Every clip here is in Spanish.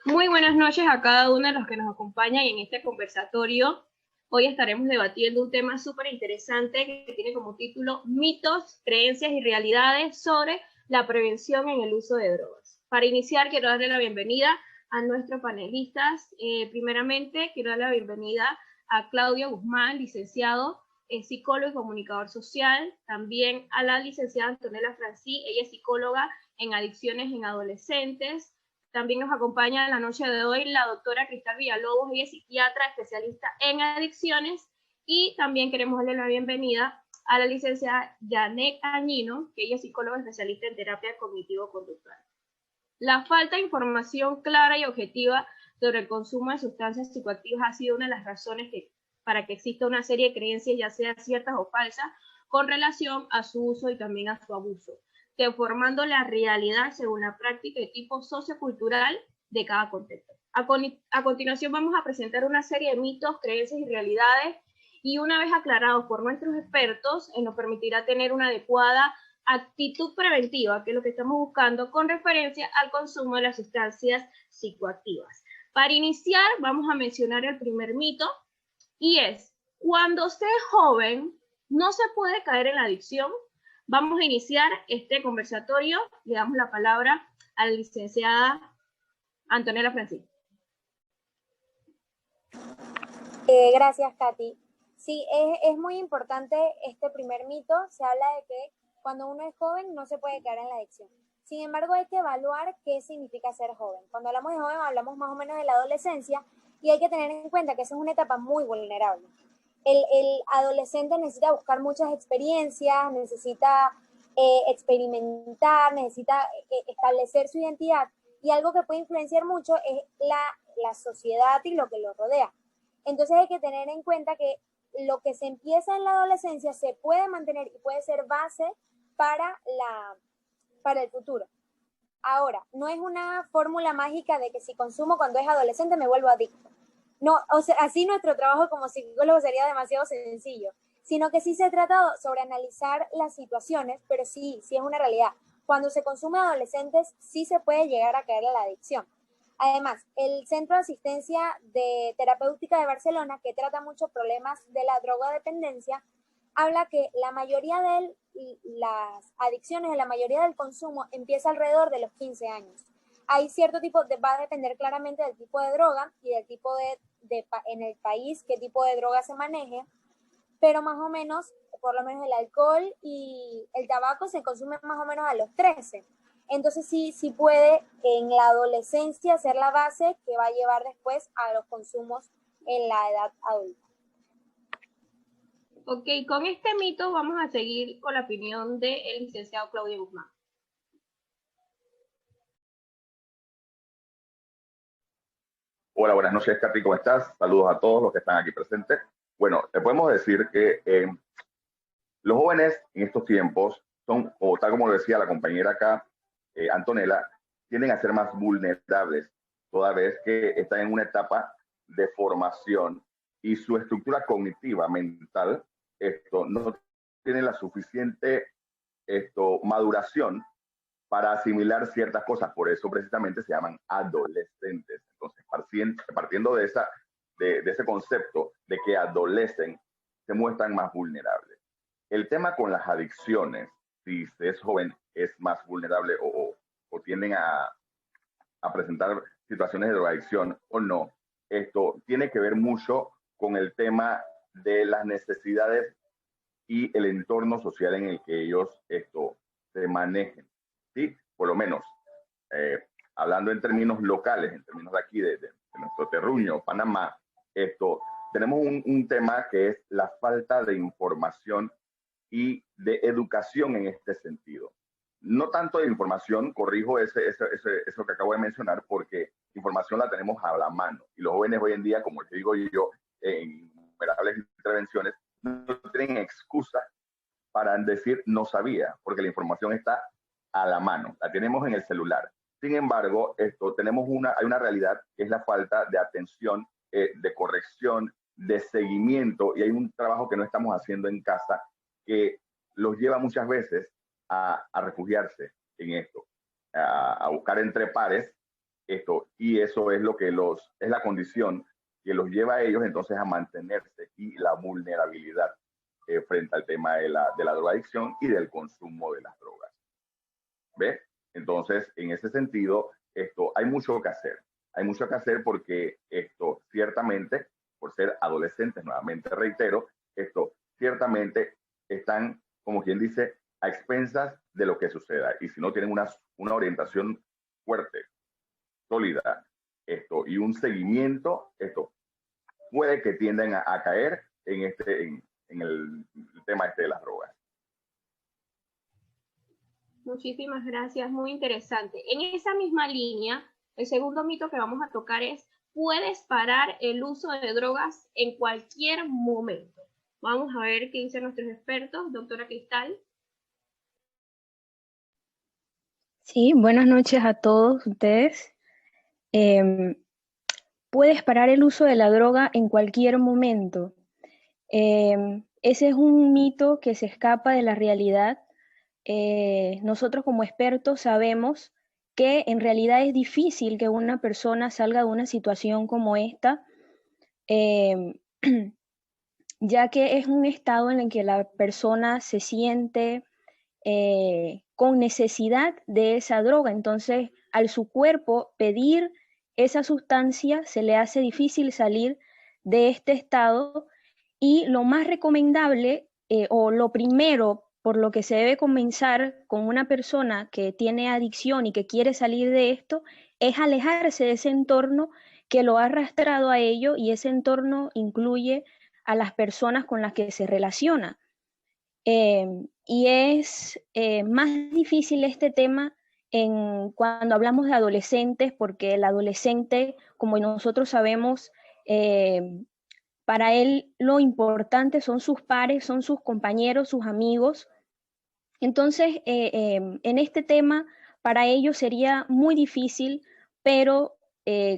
Muy buenas noches a cada uno de los que nos acompañan en este conversatorio. Hoy estaremos debatiendo un tema súper interesante que tiene como título Mitos, creencias y realidades sobre la prevención en el uso de drogas. Para iniciar, quiero darle la bienvenida a nuestros panelistas. Primeramente, quiero darle la bienvenida a Claudio Guzmán, licenciado, psicólogo y comunicador social. También a la licenciada Antonella Francí, ella es psicóloga en adicciones en adolescentes. También nos acompaña en la noche de hoy la doctora Cristal Villalobos, ella es psiquiatra especialista en adicciones, y también queremos darle la bienvenida a la licenciada Janet Añino, que ella es psicóloga especialista en terapia cognitivo-conductual. La falta de información clara y objetiva sobre el consumo de sustancias psicoactivas ha sido una de las razones para que exista una serie de creencias, ya sean ciertas o falsas, con relación a su uso y también a su abuso, formando la realidad según la práctica de tipo sociocultural de cada contexto. A continuación vamos a presentar una serie de mitos, creencias y realidades, y una vez aclarados por nuestros expertos, nos permitirá tener una adecuada actitud preventiva, que es lo que estamos buscando con referencia al consumo de las sustancias psicoactivas. Para iniciar, vamos a mencionar el primer mito, y es: cuando usted es joven, no se puede caer en la adicción. Vamos a iniciar este conversatorio. Le damos la palabra a la licenciada Antonella Francisco. Gracias, Katy. Sí, es muy importante este primer mito. Se habla de que cuando uno es joven no se puede caer en la adicción. Sin embargo, hay que evaluar qué significa ser joven. Cuando hablamos de joven, hablamos más o menos de la adolescencia, y hay que tener en cuenta que esa es una etapa muy vulnerable. El adolescente necesita buscar muchas experiencias, necesita experimentar, necesita establecer su identidad, y algo que puede influenciar mucho es la sociedad y lo que lo rodea. Entonces hay que tener en cuenta que lo que se empieza en la adolescencia se puede mantener y puede ser base para el futuro. Ahora, no es una fórmula mágica de que si consumo cuando es adolescente me vuelvo adicto. No, o sea, así nuestro trabajo como psicólogo sería demasiado sencillo, sino que sí se trata sobre analizar las situaciones, pero sí es una realidad. Cuando se consume a adolescentes, sí se puede llegar a caer en la adicción. Además, el Centro de Asistencia de Terapéutica de Barcelona, que trata muchos problemas de la drogodependencia, habla que la mayoría de las adicciones, la mayoría del consumo empieza alrededor de los 15 años. Hay cierto tipo, va a depender claramente del tipo de droga y del tipo en el país, qué tipo de droga se maneje, pero más o menos, por lo menos el alcohol y el tabaco se consumen más o menos a los 13. Entonces sí puede en la adolescencia ser la base que va a llevar después a los consumos en la edad adulta. Ok, con este mito vamos a seguir con la opinión del licenciado Claudio Guzmán. Hola, buenas noches, Katy, ¿cómo estás? Saludos a todos los que están aquí presentes. Bueno, te podemos decir que los jóvenes en estos tiempos son, o tal como lo decía la compañera acá, Antonella, tienden a ser más vulnerables, toda vez que están en una etapa de formación y su estructura cognitiva, mental, no tiene la suficiente maduración para asimilar ciertas cosas. Por eso precisamente se llaman adolescentes. Entonces, partiendo de ese concepto de que adolecen, se muestran más vulnerables. El tema con las adicciones, si se es joven, es más vulnerable o tienden a presentar situaciones de drogadicción o no, esto tiene que ver mucho con el tema de las necesidades y el entorno social en el que ellos se manejen. ¿Sí? Por lo menos, hablando en términos locales, en términos de aquí, de nuestro terruño, Panamá, tenemos un tema que es la falta de información y de educación en este sentido. No tanto de información, corrijo eso que acabo de mencionar, porque información la tenemos a la mano. Y los jóvenes hoy en día, como te digo yo, en innumerables intervenciones, no tienen excusa para decir no sabía, porque la información está a la mano, la tenemos en el celular. Sin embargo, hay una realidad que es la falta de atención, de corrección, de seguimiento, y hay un trabajo que no estamos haciendo en casa que los lleva muchas veces a refugiarse en esto, a buscar entre pares y eso es lo que es la condición que los lleva a ellos entonces a mantenerse y la vulnerabilidad frente al tema de la drogadicción y del consumo de las drogas. ¿Ves? Entonces, en ese sentido, hay mucho que hacer. Hay mucho que hacer porque ciertamente, por ser adolescentes, nuevamente reitero, ciertamente están, como quien dice, a expensas de lo que suceda. Y si no tienen una orientación fuerte, sólida, y un seguimiento, puede que tiendan a caer en el tema de las drogas. Muchísimas gracias, muy interesante. En esa misma línea, el segundo mito que vamos a tocar es: puedes parar el uso de drogas en cualquier momento. Vamos a ver qué dicen nuestros expertos. Doctora Cristal. Sí, buenas noches a todos ustedes. Puedes parar el uso de la droga en cualquier momento. Ese es un mito que se escapa de la realidad. Nosotros como expertos sabemos que en realidad es difícil que una persona salga de una situación como esta, ya que es un estado en el que la persona se siente con necesidad de esa droga. Entonces, al su cuerpo pedir esa sustancia, se le hace difícil salir de este estado, y lo más recomendable o lo primero por lo que se debe comenzar con una persona que tiene adicción y que quiere salir de esto es alejarse de ese entorno que lo ha arrastrado a ello, y ese entorno incluye a las personas con las que se relaciona. Y es más difícil este tema cuando hablamos de adolescentes, porque el adolescente, como nosotros sabemos, para él lo importante son sus pares, son sus compañeros, sus amigos. Entonces, en este tema, para ellos sería muy difícil, pero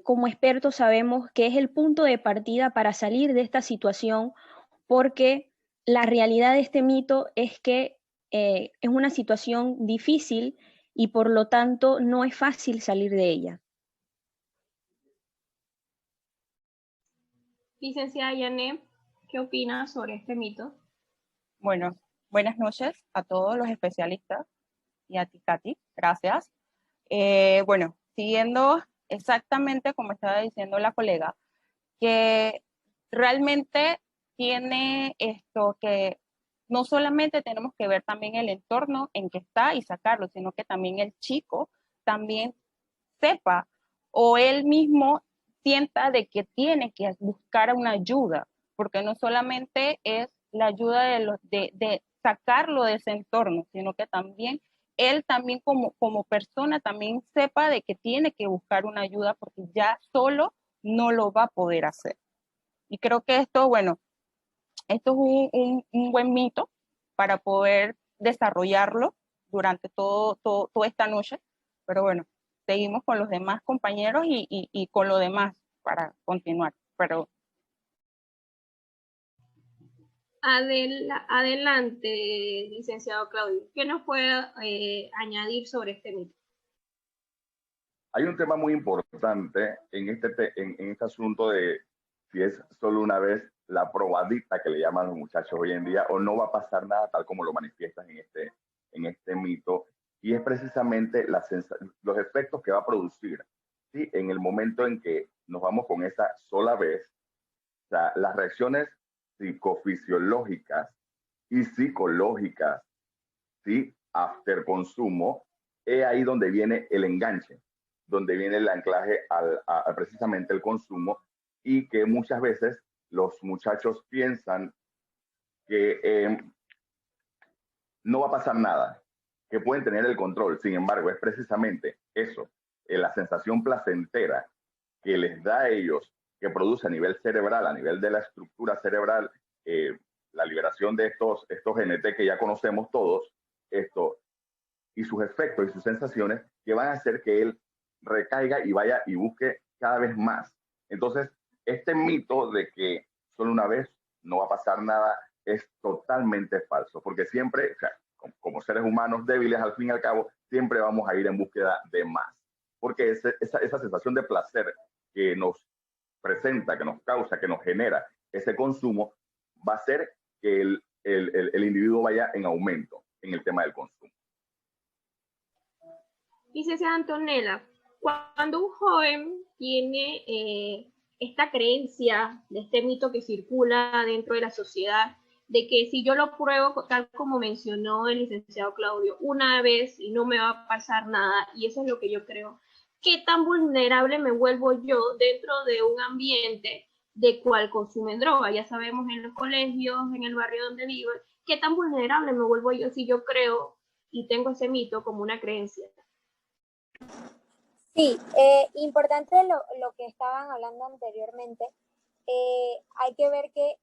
como expertos sabemos que es el punto de partida para salir de esta situación, porque la realidad de este mito es que es una situación difícil y por lo tanto no es fácil salir de ella. Licenciada Yané, ¿qué opina sobre este mito? Bueno, buenas noches a todos los especialistas y a ti, Katy. Gracias. Bueno, siguiendo exactamente como estaba diciendo la colega, que realmente tiene esto que no solamente tenemos que ver también el entorno en que está y sacarlo, sino que también el chico también sepa o él mismo sienta de que tiene que buscar una ayuda, porque no solamente es la ayuda de sacarlo de ese entorno, sino que también él también como persona también sepa de que tiene que buscar una ayuda, porque ya solo no lo va a poder hacer. Y creo que esto, bueno, esto es un buen mito para poder desarrollarlo durante toda esta noche, pero bueno, seguimos con los demás compañeros y con lo demás para continuar. Pero Adelante, licenciado Claudio. ¿Qué nos puede añadir sobre este mito? Hay un tema muy importante en este asunto de si es solo una vez la probadita que le llaman los muchachos hoy en día, o no va a pasar nada tal como lo manifiestan en este mito, y es precisamente los efectos que va a producir, ¿sí? En el momento en que nos vamos con esa sola vez, o sea, las reacciones psicofisiológicas y psicológicas, ¿sí? After consumo, es ahí donde viene el enganche, donde viene el anclaje a precisamente el consumo, y que muchas veces los muchachos piensan que no va a pasar nada, que pueden tener el control. Sin embargo, es precisamente eso, la sensación placentera que les da a ellos, que produce a nivel cerebral, a nivel de la estructura cerebral, la liberación de estos GNT que ya conocemos todos, y sus efectos y sus sensaciones, que van a hacer que él recaiga y vaya y busque cada vez más. Entonces, este mito de que solo una vez no va a pasar nada es totalmente falso, porque siempre, o sea, como seres humanos débiles, al fin y al cabo, siempre vamos a ir en búsqueda de más. porque esa sensación de placer que nos presenta, que nos causa, que nos genera ese consumo, va a hacer que el individuo vaya en aumento en el tema del consumo. Licenciada Antonella, cuando un joven tiene esta creencia de este mito que circula dentro de la sociedad, de que si yo lo pruebo, tal como mencionó el licenciado Claudio, una vez y no me va a pasar nada, y eso es lo que yo creo, ¿qué tan vulnerable me vuelvo yo dentro de un ambiente de cual consumen droga? Ya sabemos en los colegios, en el barrio donde vivo, ¿qué tan vulnerable me vuelvo yo si yo creo y tengo ese mito como una creencia? Sí, importante lo que estaban hablando anteriormente. Hay que ver que,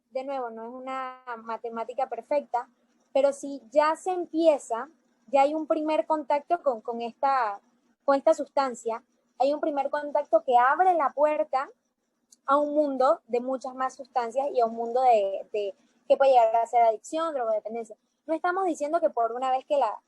de nuevo, no es una matemática perfecta, pero si ya se empieza, ya hay un primer contacto con esta sustancia, hay un primer contacto que abre la puerta a un mundo de muchas más sustancias y a un mundo de que puede llegar a ser adicción, drogodependencia. No estamos diciendo que por una vez que la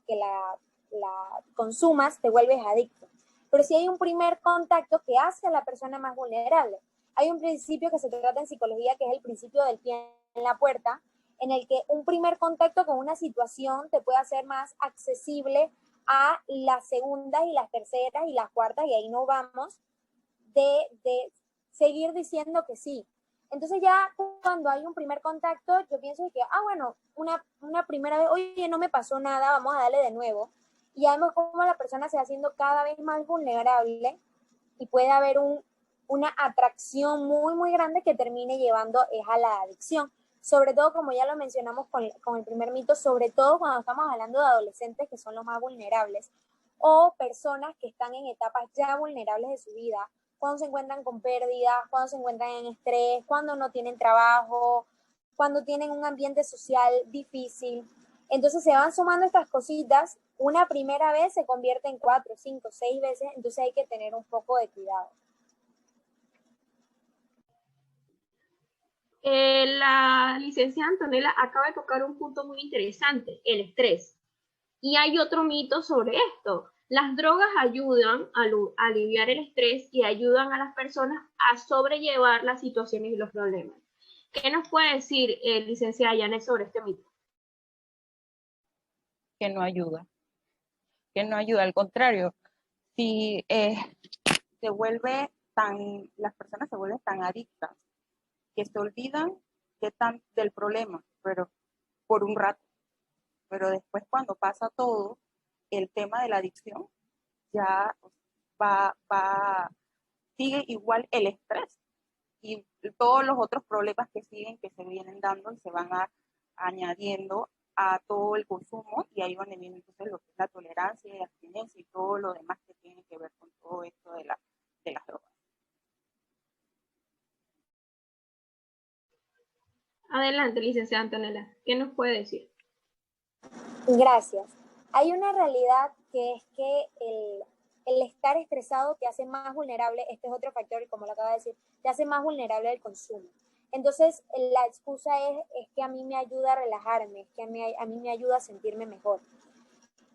consumas te vuelves adicto, pero sí hay un primer contacto que hace a la persona más vulnerable. Hay un principio que se trata en psicología que es el principio del pie en la puerta, en el que un primer contacto con una situación te puede hacer más accesible a las segundas y las terceras y las cuartas, y ahí no vamos, de seguir diciendo que sí. Entonces ya cuando hay un primer contacto, yo pienso que, bueno, una primera vez, oye, no me pasó nada, vamos a darle de nuevo. Y ya vemos cómo la persona se va haciendo cada vez más vulnerable y puede haber una atracción muy, muy grande que termine llevando a la adicción. Sobre todo, como ya lo mencionamos con el primer mito, sobre todo cuando estamos hablando de adolescentes que son los más vulnerables o personas que están en etapas ya vulnerables de su vida, cuando se encuentran con pérdidas, cuando se encuentran en estrés, cuando no tienen trabajo, cuando tienen un ambiente social difícil. Entonces se van sumando estas cositas, una primera vez se convierte en 4, 5, 6 veces, entonces hay que tener un poco de cuidado. La licenciada Antonella acaba de tocar un punto muy interesante, el estrés. Y hay otro mito sobre esto. Las drogas ayudan a aliviar el estrés y ayudan a las personas a sobrellevar las situaciones y los problemas. ¿Qué nos puede decir, licenciada Yanet, sobre este mito? Que no ayuda. Que no ayuda, al contrario. Si las personas se vuelven tan adictas que se olvidan del problema, pero por un rato. Pero después cuando pasa todo, el tema de la adicción ya sigue igual el estrés y todos los otros problemas que siguen, que se vienen dando y se van añadiendo a todo el consumo, y ahí van viendo entonces lo que es la tolerancia y abstinencia y todo lo demás que tiene que ver con todo esto de las drogas. Adelante, licenciada Antonella, ¿qué nos puede decir? Gracias. Hay una realidad que es que el estar estresado te hace más vulnerable, este es otro factor, y como lo acaba de decir, te hace más vulnerable al consumo. Entonces, la excusa es que a mí me ayuda a relajarme, es que a mí me ayuda a sentirme mejor.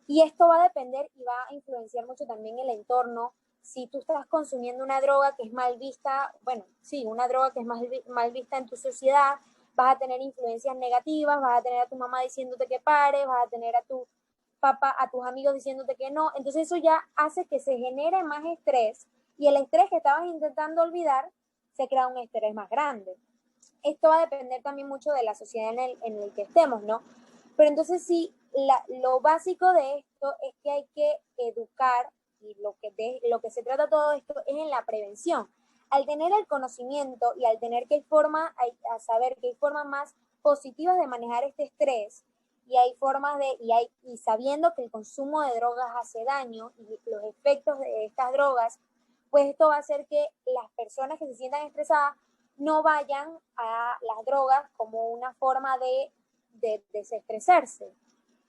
Y esto va a depender y va a influenciar mucho también el entorno. Si tú estás consumiendo una droga que es mal vista, una droga que es mal vista en tu sociedad, vas a tener influencias negativas, vas a tener a tu mamá diciéndote que pares, vas a tener a tu papá, a tus amigos diciéndote que no. Entonces eso ya hace que se genere más estrés, y el estrés que estabas intentando olvidar se crea un estrés más grande. Esto va a depender también mucho de la sociedad en el que estemos, ¿no? Pero entonces sí, lo básico de esto es que hay que educar, y lo que se trata todo esto es en la prevención. Al tener el conocimiento y al tener a saber que hay formas más positivas de manejar este estrés, y hay formas y sabiendo que el consumo de drogas hace daño y los efectos de estas drogas, pues esto va a hacer que las personas que se sientan estresadas no vayan a las drogas como una forma de desestresarse.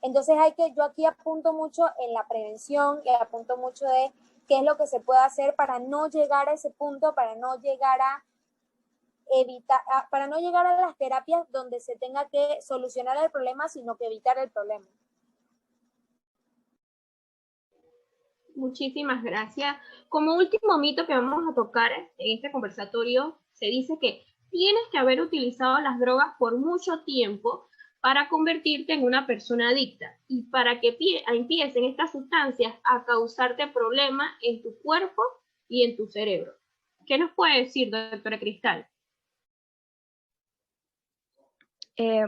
Entonces yo aquí apunto mucho en la prevención y apunto mucho de qué es lo que se puede hacer para no llegar a ese punto, para no llegar a las terapias donde se tenga que solucionar el problema, sino que evitar el problema. Muchísimas gracias. Como último mito que vamos a tocar en este conversatorio, se dice que tienes que haber utilizado las drogas por mucho tiempo para convertirte en una persona adicta y para que empiecen estas sustancias a causarte problemas en tu cuerpo y en tu cerebro. ¿Qué nos puede decir, doctora Cristal?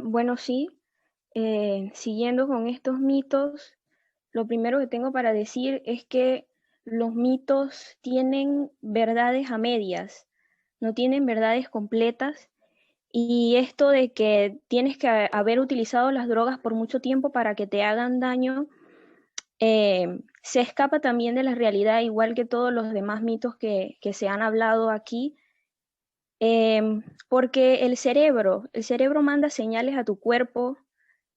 Bueno, sí, siguiendo con estos mitos, lo primero que tengo para decir es que los mitos tienen verdades a medias, no tienen verdades completas. Y esto de que tienes que haber utilizado las drogas por mucho tiempo para que te hagan daño, se escapa también de la realidad, igual que todos los demás mitos que se han hablado aquí, porque el cerebro manda señales a tu cuerpo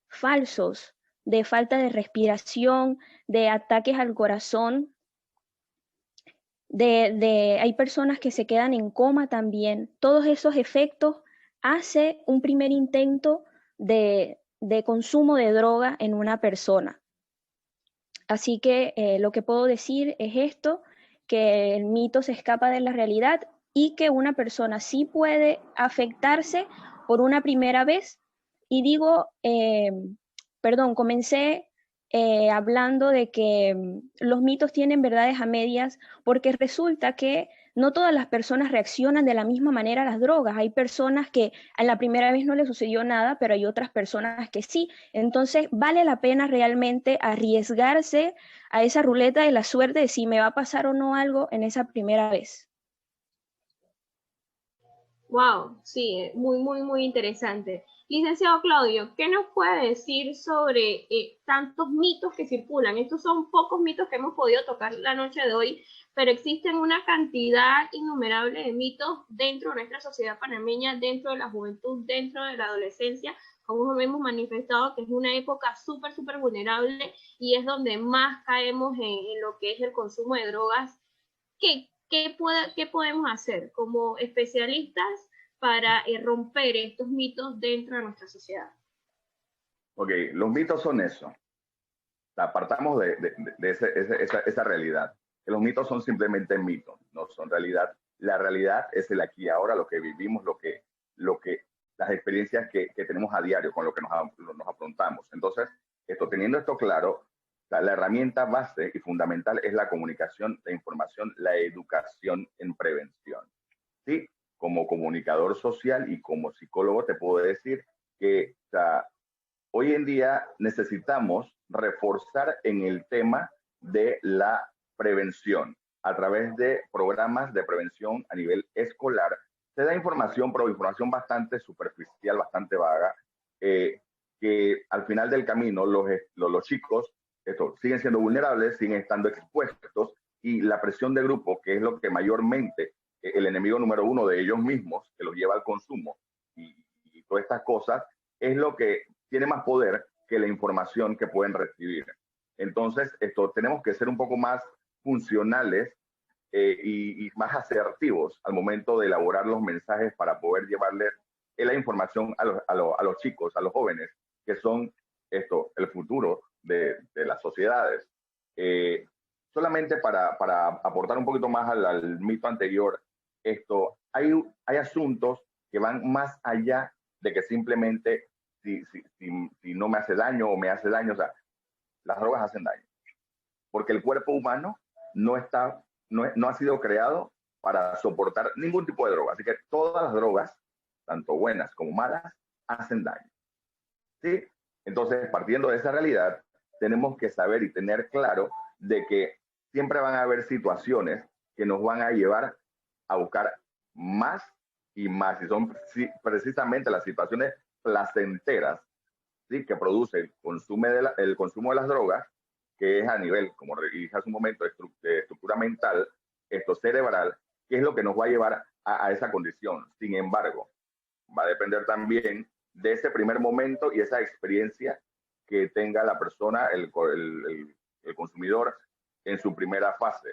falsos de falta de respiración, de ataques al corazón, hay personas que se quedan en coma también. Todos esos efectos hace un primer intento de consumo de droga en una persona. Así que lo que puedo decir es esto, que el mito se escapa de la realidad y que una persona sí puede afectarse por una primera vez. Y digo, comencé hablando de que los mitos tienen verdades a medias porque resulta que no todas las personas reaccionan de la misma manera a las drogas. Hay personas que a la primera vez no les sucedió nada, pero hay otras personas que sí. Entonces, vale la pena realmente arriesgarse a esa ruleta de la suerte de si me va a pasar o no algo en esa primera vez. Wow, sí, muy interesante. Licenciado Claudio, ¿qué nos puede decir sobre tantos mitos que circulan? Estos son pocos mitos que hemos podido tocar la noche de hoy, pero existen una cantidad innumerable de mitos dentro de nuestra sociedad panameña, dentro de la juventud, dentro de la adolescencia, como hemos manifestado, que es una época súper vulnerable y es donde más caemos en lo que es el consumo de drogas. ¿Qué podemos hacer como especialistas para romper estos mitos dentro de nuestra sociedad? Ok, los mitos son eso. Apartamos de esa realidad. Los mitos son simplemente mitos, no son realidad. La realidad es el aquí y ahora, lo que vivimos, las experiencias que tenemos a diario, con lo que nos afrontamos. Entonces, teniendo esto claro, la herramienta base y fundamental es la comunicación, la información, la educación en prevención. ¿Sí? Como comunicador social y como psicólogo te puedo decir que hoy en día necesitamos reforzar en el tema de la prevención a través de programas de prevención a nivel escolar. Se da información, pero información bastante superficial, bastante vaga, que al final del camino los chicos siguen siendo vulnerables, siguen estando expuestos y la presión de grupo, que es lo que mayormente el enemigo número uno de ellos mismos, que los lleva al consumo y todas estas cosas, es lo que tiene más poder que la información que pueden recibir. Entonces, tenemos que ser un poco más funcionales y más asertivos al momento de elaborar los mensajes para poder llevarles la información a los chicos, a los jóvenes, que son el futuro de las sociedades. Solamente para aportar un poquito más al mito anterior, hay asuntos que van más allá de que simplemente si no me hace daño o me hace daño. O sea, las drogas hacen daño, porque el cuerpo humano no ha sido creado para soportar ningún tipo de droga. Así que todas las drogas, tanto buenas como malas, hacen daño. ¿Sí? Entonces, partiendo de esa realidad, tenemos que saber y tener claro de que siempre van a haber situaciones que nos van a llevar a buscar más y más. Y son precisamente las situaciones placenteras, ¿sí?, que produce el consumo de las drogas, que es a nivel, como dije hace un momento, de estructura mental, cerebral, que es lo que nos va a llevar a esa condición. Sin embargo, va a depender también de ese primer momento y esa experiencia que tenga la persona, el consumidor, en su primera fase.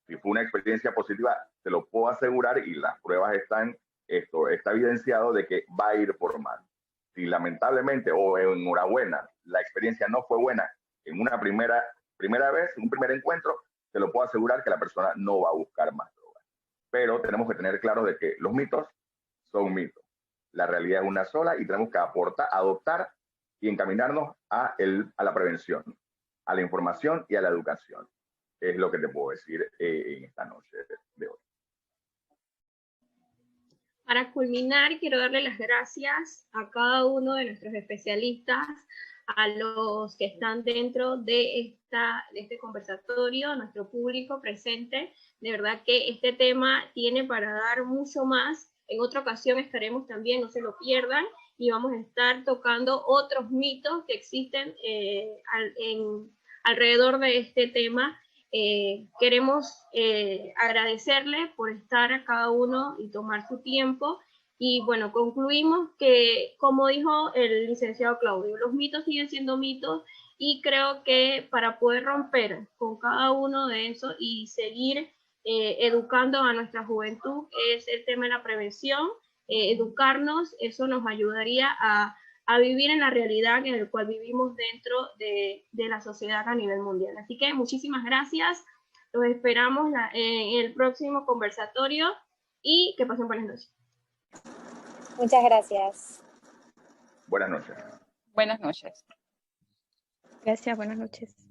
Si fue una experiencia positiva, te lo puedo asegurar y las pruebas está evidenciado de que va a ir por mal. Si lamentablemente o enhorabuena la experiencia no fue buena en una primera vez, un primer encuentro, te lo puedo asegurar que la persona no va a buscar más drogas. Pero tenemos que tener claro de que los mitos son mitos. La realidad es una sola y tenemos que adoptar y encaminarnos a la prevención, a la información y a la educación. Es lo que te puedo decir en esta noche de hoy. Para culminar, quiero darle las gracias a cada uno de nuestros especialistas, a los que están dentro de este conversatorio, a nuestro público presente. De verdad que este tema tiene para dar mucho más. En otra ocasión estaremos también, no se lo pierdan, y vamos a estar tocando otros mitos que existen alrededor de este tema. Queremos agradecerle por estar a cada uno y tomar su tiempo. Y bueno, concluimos que, como dijo el licenciado Claudio, los mitos siguen siendo mitos, y creo que para poder romper con cada uno de esos y seguir educando a nuestra juventud, es el tema de la prevención. Educarnos, eso nos ayudaría a vivir en la realidad en la cual vivimos dentro de la sociedad a nivel mundial. Así que muchísimas gracias, los esperamos en el próximo conversatorio, y que pasen buenas noches. Muchas gracias. Buenas noches. Buenas noches. Gracias, buenas noches.